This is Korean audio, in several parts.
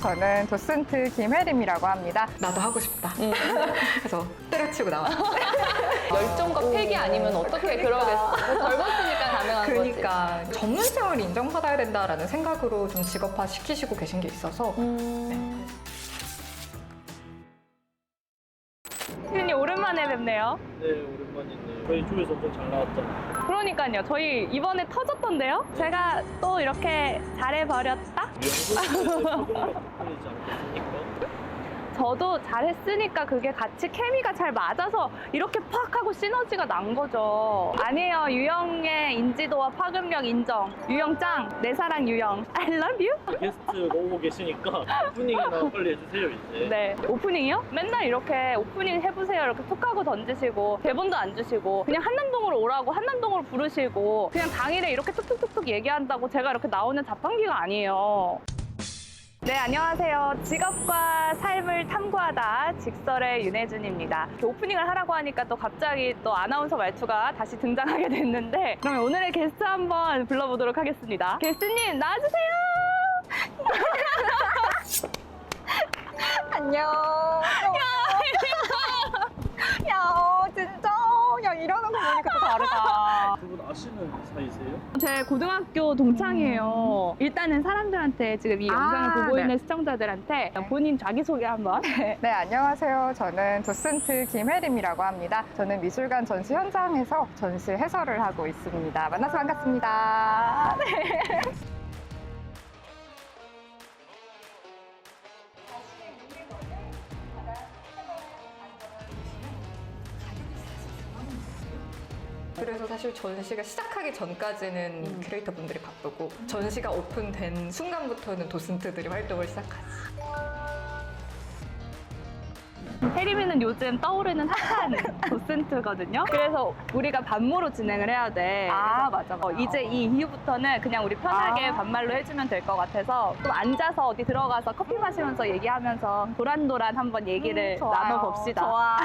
저는 도슨트 김혜림이라고 합니다. 나도 하고 싶다. 그래서 때려치고 나왔어. 열정과 패기 아니면 어떻게 그러겠어. 젊었으니까 가능한 거지. 그러니까 전문성을 인정받아야 된다라는 생각으로 좀 직업화 시키시고 계신 게 있어서 님 오랜만에 뵙네요. 네, 오랜만이네요. 저희 쪽에서 엄청 잘 나왔잖아요. 그러니까요. 저희 이번에 터졌던데요? 제가 또 이렇게 잘해버렸다? 연구소에서 적응력 덕분이지 않겠습니까? 저도 잘했으니까 그게 같이 케미가 잘 맞아서 이렇게 팍 하고 시너지가 난 거죠. 아니에요. 유영의 인지도와 파급력 인정. 유영 짱! 내 사랑 유영. I love you. 게스트가 오고 계시니까 오프닝이나 빨리 해주세요, 이제. 네. 오프닝이요? 맨날 이렇게 오프닝 해보세요. 이렇게 툭 하고 던지시고 대본도 안 주시고 그냥 한남동으로 오라고 한남동으로 부르시고 그냥 당일에 이렇게 툭툭툭툭 얘기한다고 제가 이렇게 나오는 자판기가 아니에요. 네, 안녕하세요. 직업과 삶을 탐구하다 직설의 윤혜준입니다. 이렇게 오프닝을 하라고 하니까 또 갑자기 또 아나운서 말투가 다시 등장하게 됐는데 그러면 오늘의 게스트 한번 불러보도록 하겠습니다. 게스트님 나와주세요. 안녕. 야, 진짜. 야, 일하는 거 보니까 또 다르다. 두 분 아시는 사이세요? 제 고등학교 동창이에요. 일단은 사람들한테 지금 이 영상을 보고 네. 있는 시청자들한테 본인 자기소개 한번. 네, 안녕하세요. 저는 도슨트 김혜림이라고 합니다. 저는 미술관 전시 현장에서 전시 해설을 하고 있습니다. 만나서 반갑습니다. 네. 그래서 사실 전시가 시작하기 전까지는 큐레이터 분들이 바쁘고 전시가 오픈된 순간부터는 도슨트들이 활동을 시작하지. 혜림이는 요즘 떠오르는 핫한 도슨트거든요. 그래서 우리가 반모로 진행을 해야 돼. 아, 맞아. 이제 이 이후부터는 그냥 우리 편하게 반말로 해주면 될 것 같아서 좀 앉아서 어디 들어가서 커피 마시면서 얘기하면서 도란도란 한번 얘기를 나눠봅시다. 좋아.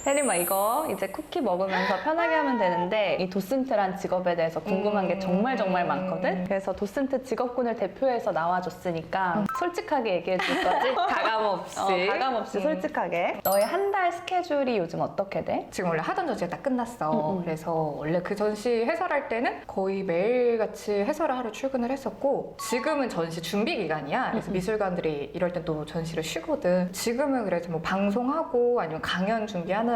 혜림아, 이거 이제 쿠키 먹으면서 편하게 하면 되는데 이 도슨트란 직업에 대해서 궁금한 게 정말 많거든? 그래서 도슨트 직업군을 대표해서 나와줬으니까 솔직하게 얘기해 줄 거지? 가감없이. 가감없이 솔직하게. 너의 한 달 스케줄이 요즘 어떻게 돼? 지금 원래 하던 전시가 다 끝났어. 그래서 원래 그 전시 해설할 때는 거의 매일같이 해설을 하러 출근을 했었고 지금은 전시 준비 기간이야. 그래서 미술관들이 이럴 땐 또 전시를 쉬거든. 지금은 그래서 뭐 방송하고 아니면 강연 준비하느라고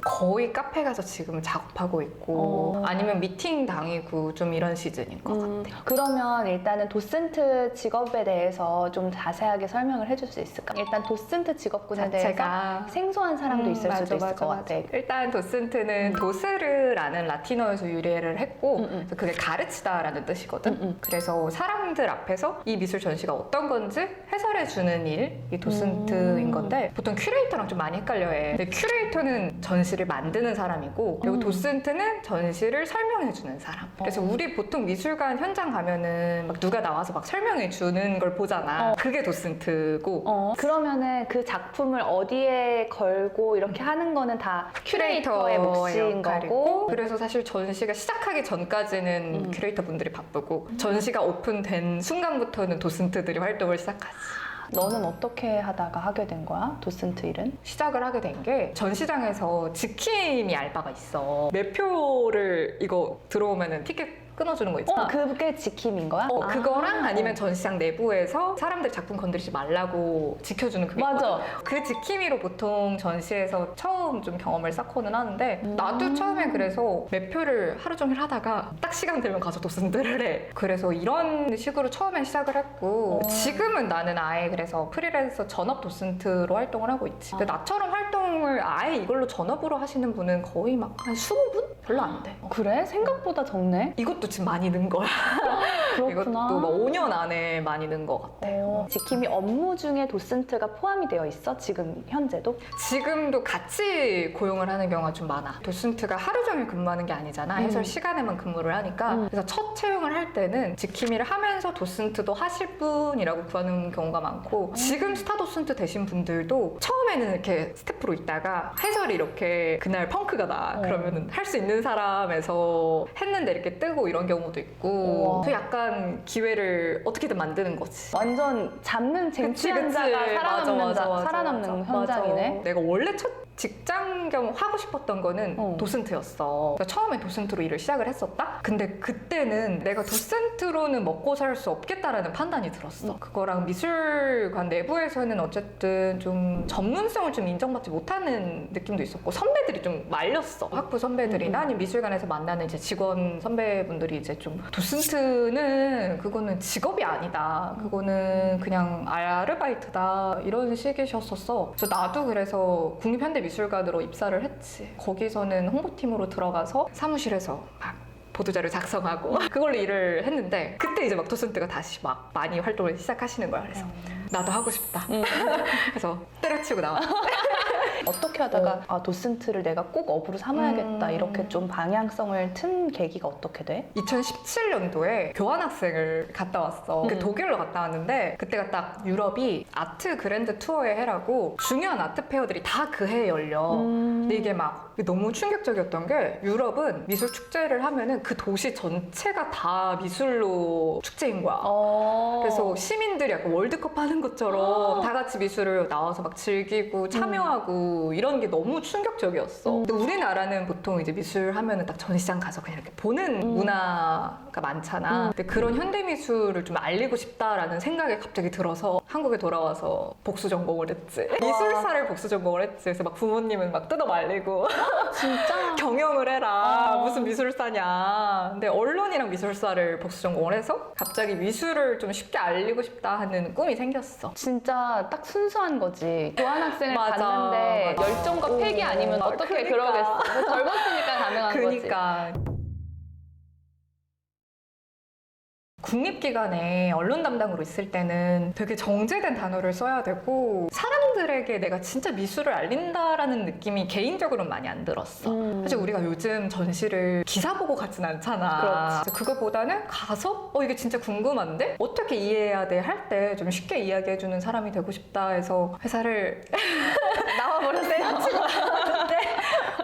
거의 카페 가서 지금 작업하고 있고 아니면 미팅 당이고 좀 이런 시즌인 것 같아. 그러면 일단은 도슨트 직업에 대해서 좀 자세하게 설명을 해줄 수 있을까? 일단 도슨트 직업군에 자체가 대해서 생소한 사람도 있을 수도 있을 것 같아. 일단 도슨트는 도스르라는 라틴어에서 유래를 했고 그래서 그게 가르치다라는 뜻이거든. 그래서 사람들 앞에서 이 미술 전시가 어떤 건지 해설해주는 일이 도슨트인 건데 보통 큐레이터랑 좀 많이 헷갈려해. 근데 큐레이터는 전시를 만드는 사람이고 그리고 도슨트는 전시를 설명해주는 사람. 그래서 우리 보통 미술관 현장 가면은 막 누가 나와서 막 설명해주는 걸 보잖아. 그게 도슨트고 그러면은 그 작품을 어디에 걸고 이렇게 하는 거는 다 큐레이터의 몫인 거고. 그래서 사실 전시가 시작하기 전까지는 큐레이터 분들이 바쁘고 전시가 오픈된 순간부터는 도슨트들이 활동을 시작하지. 너는 어떻게 하다가 하게 된 거야? 도슨트 일은? 시작을 하게 된 게 전시장에서 지킴이 알바가 있어. 매표를 이거 들어오면은 티켓 끊어주는 거 있잖아. 그게 지킴인 거야? 그거랑 아니면 전시장 내부에서 사람들 작품 건드리지 말라고 지켜주는 그게 맞아. 있거든. 그 지킴이로 보통 전시에서 처음 좀 경험을 쌓고는 하는데 나도 처음에 그래서 매표를 하루 종일 하다가 딱 시간 되면 가서 도슨트를 해. 그래서 이런 식으로 처음엔 시작을 했고 지금은 나는 아예 그래서 프리랜서 전업 도슨트로 활동을 하고 있지. 근데 나처럼 활동을 아예 이걸로 전업으로 하시는 분은 거의 막 한 20분? 별로 안 돼. 그래? 생각보다 적네? 이것도 지금 많이 는 거야. 그렇구나. 이것도 막 5년 안에 많이 는 것 같아. 지킴이 업무 중에 도슨트가 포함이 되어 있어? 지금 현재도? 지금도 같이 고용을 하는 경우가 좀 많아. 도슨트가 하루 종일 근무하는 게 아니잖아. 해설 시간에만 근무를 하니까. 그래서 첫 채용을 할 때는 지킴이를 하면서 도슨트도 하실 분이라고 구하는 경우가 많고 지금 스타 도슨트 되신 분들도 처음에는 이렇게 스태프로 있다가 해설이 이렇게 그날 펑크가 나. 그러면 할 수 있는 사람에서 했는데 이렇게 뜨고 이런 경우도 있고 우와. 또 약간 기회를 어떻게든 만드는 거지. 완전 잡는 쟁취한 자가 살아남는 현장이네. 맞아. 내가 원래 첫 직장 겸 하고 싶었던 거는 도슨트였어. 그러니까 처음에 도슨트로 일을 시작을 했었다? 근데 그때는 내가 도슨트로는 먹고 살 수 없겠다라는 판단이 들었어. 그거랑 미술관 내부에서는 어쨌든 좀 전문성을 좀 인정받지 못하는 느낌도 있었고 선배들이 좀 말렸어. 학부 선배들이나 아니면 미술관에서 만나는 이제 직원 선배분들이 이제 좀 도슨트는 그거는 직업이 아니다. 그거는 그냥 아르바이트다. 이런 식이셨었어. 그래서 나도 그래서 국립현대미술관으로 입사를 했지. 거기서는 홍보팀으로 들어가서 사무실에서 막 보도자료 작성하고 그걸로 일을 했는데 그때 이제 막 도슨트가 다시 막 많이 활동을 시작하시는 거야. 그래서 나도 하고 싶다. 그래서 때려치고 나왔어. 어떻게 하다가 아, 도슨트를 내가 꼭 업으로 삼아야겠다 이렇게 좀 방향성을 튼 계기가 어떻게 돼? 2017년도에 교환학생을 갔다 왔어. 그 독일로 갔다 왔는데 그때가 딱 유럽이 아트 그랜드 투어의 해라고 중요한 아트 페어들이 다 그 해에 열려. 근데 이게 막 너무 충격적이었던 게 유럽은 미술 축제를 하면은 그 도시 전체가 다 미술로 축제인 거야. 그래서 시민들이 약간 월드컵 하는 것처럼 다 같이 미술을 나와서 막 즐기고 참여하고 이런 게 너무 충격적이었어. 근데 우리나라는 보통 이제 미술 하면은 딱 전시장 가서 그냥 이렇게 보는 문화가 많잖아. 근데 그런 현대미술을 좀 알리고 싶다라는 생각이 갑자기 들어서 한국에 돌아와서 복수 전공을 했지. 미술사를 복수 전공을 했지. 그래서 막 부모님은 막 뜯어 말리고 진짜? 경영을 해라. 무슨 미술사냐. 근데 언론이랑 미술사를 복수 전공을 해서 갑자기 미술을 좀 쉽게 알리고 싶다 하는 꿈이 생겼어. 진짜 딱 순수한 거지. 교환학생을 맞아, 갔는데 맞아. 열정과 패기 아니면 어떻게 그러니까. 그러겠어. 젊었으니까 가능한 거지. 그러니까. 국립기관에 언론 담당으로 있을 때는 되게 정제된 단어를 써야 되고 사람들에게 내가 진짜 미술을 알린다라는 느낌이 개인적으로는 많이 안 들었어. 사실 우리가 요즘 전시를 기사 보고 가진 않잖아. 그렇지. 그래서 그거보다는 가서 이게 진짜 궁금한데 어떻게 이해해야 돼 할 때 좀 쉽게 이야기해주는 사람이 되고 싶다 해서 회사를 나와버렸어요.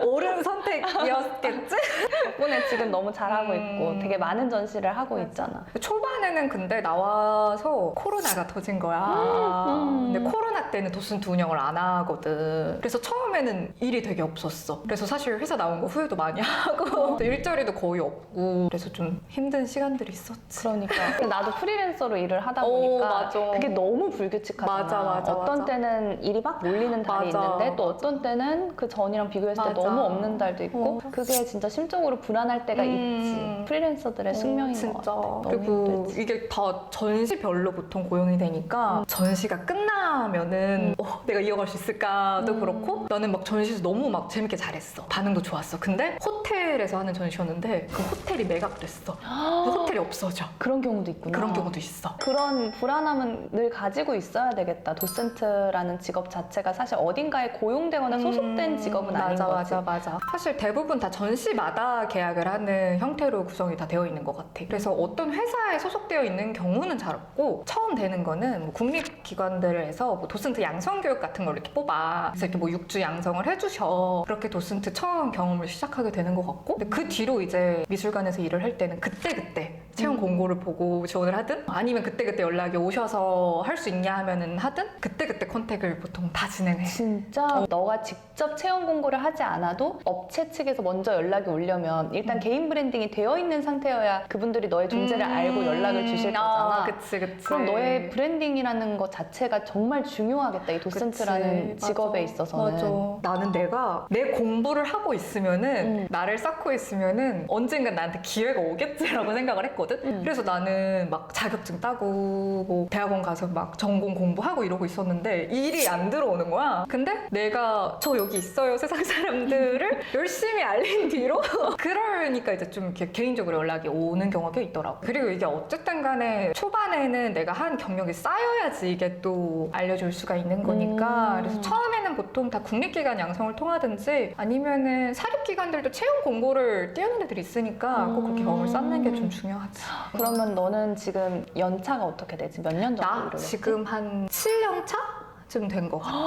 옳은 선택이었겠지? 덕분에 지금 너무 잘하고 있고 되게 많은 전시를 하고 있잖아. 초반에는 근데 나와서 코로나가 터진 거야. 근데 코로나 때는 도슨트 운영을 안 하거든. 그래서 처음에는 일이 되게 없었어. 그래서 사실 회사 나온 거 후회도 많이 하고 일자리도 거의 없고 그래서 좀 힘든 시간들이 있었지. 그러니까 나도 프리랜서로 일을 하다 보니까 맞아. 그게 너무 불규칙하잖아. 맞아. 어떤 때는 일이 막 몰리는 달이 맞아. 있는데 또 어떤 때는 그 전이랑 비교했을 때 맞아. 너무 없는 달도 있고 그게 진짜 심적으로 불안할 때가 있지. 프리랜서들의 숙명인 진짜. 것 같아. 너무 그리고 힘들지. 이게 다 전시별로 보통 고용이 되니까 전시가 끝나면은 내가 이어갈 수 있을까도 그렇고 나는 막 전시에서 너무 막 재밌게 잘했어. 반응도 좋았어. 근데 호텔에서 하는 전시였는데 그 호텔이 매각됐어. 그 호텔이 없어져. 그런 경우도 있구나. 그런 경우도 있어. 그런 불안함은 늘 가지고 있어야 되겠다. 도슨트라는 직업 자체가 사실 어딘가에 고용되거나 소속된 직업은 아닌 거지. 맞아. 사실 대부분 다 전시마다 계약을 하는 형태로 구성이 다 되어 있는 것 같아. 그래서 어떤 회사에 소속되어 있는 경우는 잘 없고 처음 되는 거는 뭐 국립기관들에서 뭐 도슨트 양성교육 같은 걸 이렇게 뽑아. 그래서 이렇게 뭐 6주 양성을 해주셔. 그렇게 도슨트 처음 경험을 시작하게 되는 것 같고 근데 그 뒤로 이제 미술관에서 일을 할 때는 그때그때 채용 공고를 보고 지원을 하든 아니면 그때그때 연락이 오셔서 할 수 있냐 하면은 하든 그때그때 컨택을 보통 다 진행해. 진짜 너가 직접 채용 공고를 하지 않아도 업체 측에서 먼저 연락이 오려면 일단 개인 브랜딩이 되어 있는 상태여야 그분들이 너의 존재를 알고 연락을 주실 거잖아. 그치. 그럼 너의 브랜딩이라는 것 자체가 정말 중요하겠다. 이 도슨트라는 그치, 직업에 맞아. 있어서는. 맞아. 나는 내가 내 공부를 하고 있으면은 나를 쌓고 있으면은 언젠간 나한테 기회가 오겠지라고 생각을 했거든. 그래서 나는 막 자격증 따고 뭐 대학원 가서 막 전공 공부하고 이러고 있었는데 일이 안 들어오는 거야. 근데 내가 저 여기 있어요 세상 사람들을 열심히 알린 뒤로 그러니까 이제 좀 이렇게 개인적으로 연락이 오는 경우가 꽤 있더라고. 그리고 이게 어쨌든 간에 초반에는 내가 한 경력이 쌓여야지 이게 또 알려줄 수가 있는 거니까 그래서 처음에는 보통 다 국립기관 양성을 통하든지 아니면은 사립기관들도 채용 공고를 띄우는 애들이 있으니까 꼭 그렇게 경험을 쌓는 게 좀 중요하지. 그러면 너는 지금 연차가 어떻게 되지? 몇 년 정도 나 일을 했지? 지금 한 7년 차쯤 된 것 같아.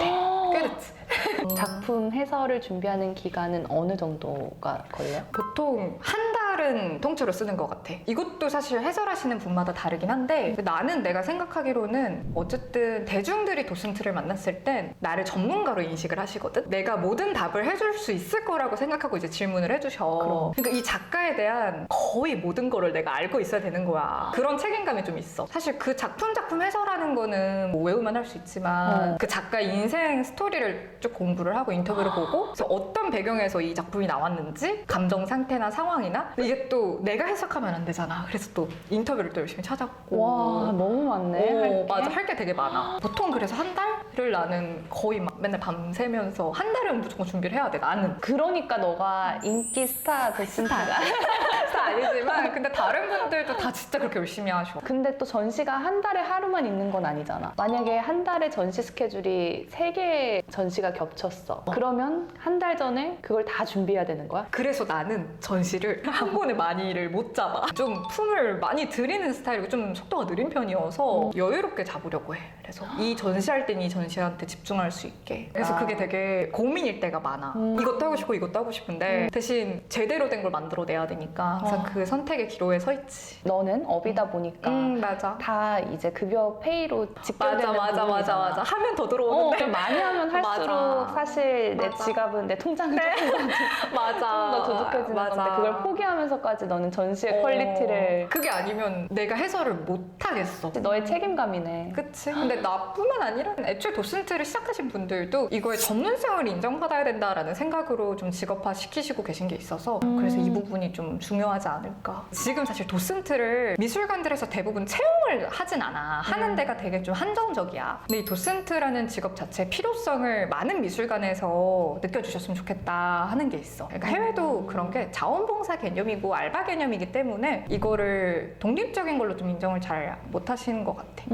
꽤 됐지. 작품 해설을 준비하는 기간은 어느 정도가 걸려? 보통 한 달은 해설은 통째로 쓰는 것 같아. 이것도 사실 해설하시는 분마다 다르긴 한데 나는 내가 생각하기로는 어쨌든 대중들이 도슨트를 만났을 땐 나를 전문가로 인식을 하시거든. 내가 모든 답을 해줄 수 있을 거라고 생각하고 이제 질문을 해주셔. 그러니까 이 작가에 대한 거의 모든 거를 내가 알고 있어야 되는 거야. 그런 책임감이 좀 있어. 사실 그 작품 해설하는 거는 뭐 외우면 할 수 있지만 그 작가의 인생 스토리를 쭉 공부를 하고 인터뷰를 보고 그래서 어떤 배경에서 이 작품이 나왔는지 감정 상태나 상황이나 이게 또 내가 해석하면 안 되잖아. 그래서 또 인터뷰를 또 열심히 찾아보고 와, 너무 많네. 할 게. 맞아. 할 게 되게 많아. 보통 그래서 한 달을 나는 거의 막 맨날 밤새면서 한 달은 무조건 준비를 해야 돼. 나는. 그러니까 너가 인기 스타 도슨트가. 스타 아니지만 근데 다른 분들도 다 진짜 그렇게 열심히 하셔. 근데 또 전시가 한 달에 하루만 있는 건 아니잖아. 만약에 한 달에 전시 스케줄이 3개의 전시가 겹쳤어. 그러면 한 달 전에 그걸 다 준비해야 되는 거야? 그래서 나는 전시를 한 번에 많이를 못 잡아. 좀 품을 많이 들이는 스타일이고 좀 속도가 느린 편이어서 여유롭게 잡으려고 해. 그래서 이 전시할 땐 이 전시한테 집중할 수 있게. 그래서 그게 되게 고민일 때가 많아. 이것도 하고 싶고 이것도 하고 싶은데 대신 제대로 된 걸 만들어내야 되니까 항상 그 선택의 기로에 서 있지. 너는 업이다 보니까 맞아. 다 이제 급여 페이로 직결되는 맞아. 부분이잖아. 하면 더 들어오는데. 좀 많이 하면 할수록 맞아. 사실 내 맞아. 지갑은 내 통장은 조금 맞아. 더 두둑해지는 건데 그걸 포기하면서까지 너는 전시의 퀄리티를 그게 아니면 내가 해설을 못 하겠어. 너의 책임감이네. 그치. 근데 나뿐만 아니라 애초에 도슨트를 시작하신 분들도 이거의 전문성을 인정받아야 된다라는 생각으로 좀 직업화 시키시고 계신 게 있어서 그래서 이 부분이 좀 중요하지 않을까. 지금 사실 도슨트를 미술관들에서 대부분 채용을 하진 않아. 하는 데가 되게 좀 한정적이야. 근데 이 도슨트라는 직업 자체의 필요성을 많은 미술관에서 느껴주셨으면 좋겠다 하는 게 있어. 그러니까 해외도 그런 게 자원봉사 개념이고 알바 개념이기 때문에 이거를 독립적인 걸로 좀 인정을 잘 못 하시는 것 같아.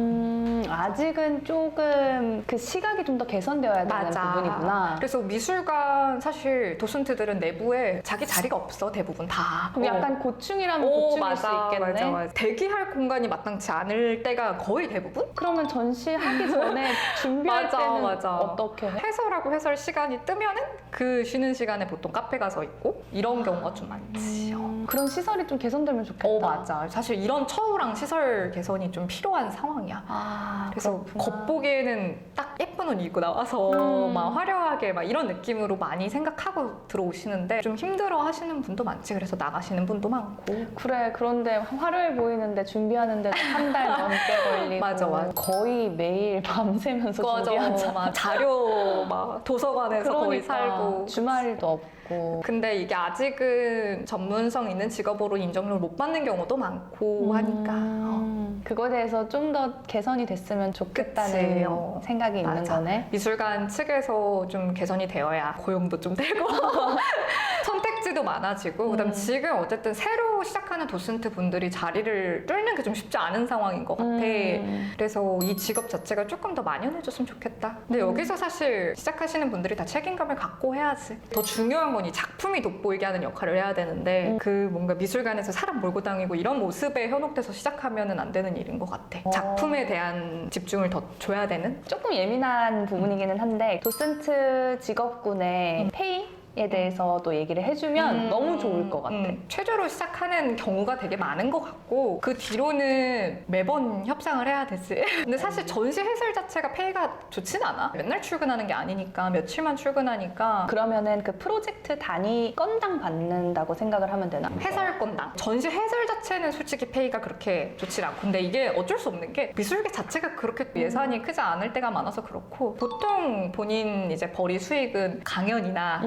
아직은 조금 그 시각이 좀 더 개선되어야 되는 부분이구나. 그래서 미술관 사실 도슨트들은 내부에 자기 자리가 없어. 대부분 다. 그럼 약간 고충이라면 고충일 수 있겠네. 맞아. 대기할 공간이 마땅치 않을 때가 거의 대부분? 그러면 전시하기 전에 준비할 맞아, 때는 맞아. 어떻게 해? 해설하고 해설 시간이 뜨면은 그 쉬는 시간에 보통 카페 가서 있고 이런 경우가 좀 많지. 그런 시설이 좀 개선되면 좋겠다. 맞아. 사실 이런 처우랑 시설 개선이 좀 필요한 상황이야. 그래서 그렇구나. 겉보기에는 딱 예쁜 옷 입고 나와서 막 화려하게 막 이런 느낌으로 많이 생각하고 들어오시는데 좀 힘들어 하시는 분도 많지. 그래서 나가시는 분도 많고. 그래, 그런데 화려해 보이는데 준비하는데도 한 달 넘게 걸리고 맞아. 거의 매일 밤새면서 준비하잖아. 막 자료 막 도서관에서 거의 살고 주말도 없고. 근데 이게 아직은 전문성 있는 직업으로 인정을 못 받는 경우도 많고 하니까 그거에 대해서 좀 더 개선이 됐으면 좋겠다는 그치. 생각이 있는 맞아. 거네. 미술관 측에서 좀 개선이 되어야 고용도 좀 되고 선택지도 많아지고 그다음 지금 어쨌든 새로 시작하는 도슨트 분들이 자리를 뚫는 게 좀 쉽지 않은 상황인 것 같아. 그래서 이 직업 자체가 조금 더 만연해졌으면 좋겠다. 근데 여기서 사실 시작하시는 분들이 다 책임감을 갖고 해야지. 더 중요한 건 이 작품이 돋보이게 하는 역할을 해야 되는데 그 뭔가 미술관에서 사람 몰고 다니고 이런 모습에 현혹돼서 시작하면은 안 되는 일인 것 같아. 작품에 대한 집중을 더 줘야 되는? 조금 예민한 부분이기는 한데 도슨트 직업군의 페이에 대해서도 얘기를 해주면 너무 좋을 것 같아. 최저로 시작하는 경우가 되게 많은 것 같고 그 뒤로는 매번 협상을 해야 되지. 근데 사실 전시 해설 자체가 페이가 좋진 않아. 맨날 출근하는 게 아니니까 며칠만 출근하니까 그러면은 그 프로젝트 단위 건당 받는다고 생각을 하면 되나? 해설 건당. 전시 해설 자체는 솔직히 페이가 그렇게 좋진 않고 근데 이게 어쩔 수 없는 게 미술계 자체가 그렇게 예산이 크지 않을 때가 많아서 그렇고 보통 본인 이제 벌이 수익은 강연이나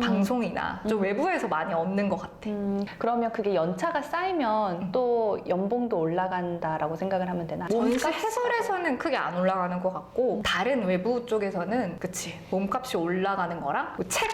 방송이나 좀 외부에서 많이 얻는 것 같아. 그러면 그게 연차가 쌓이면 또 연봉도 올라간다라고 생각을 하면 되나? 전시 해설에서는 크게 안 올라가는 것 같고 다른 외부 쪽에서는 그치 몸값이 올라가는 거랑 뭐 책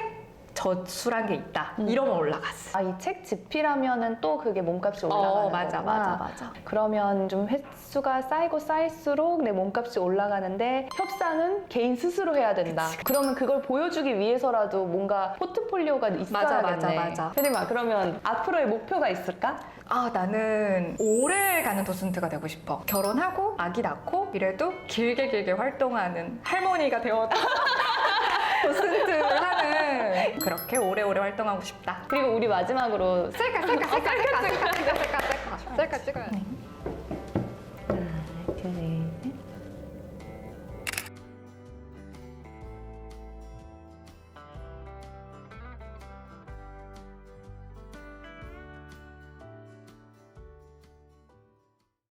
저출한 게 있다 이러면 올라가지. 아, 이 책 집필하면은 또 그게 몸값이 올라가는 거구나. 맞아. 그러면 좀 횟수가 쌓이고 쌓일수록 내 몸값이 올라가는데 협상은 개인 스스로 해야 된다. 그러면 그걸 보여주기 위해서라도 뭔가 포트폴리오가 있어야겠네. 맞아. 혜림아, 그러면 앞으로의 목표가 있을까? 아 나는 오래 가는 도슨트가 되고 싶어. 결혼하고 아기 낳고 이래도 길게 활동하는 할머니가 되어도 도슨트를 하는 끝까지 그렇게 오래오래 활동하고 싶다. 그리고 우리 마지막으로 셀카 찍어야 돼.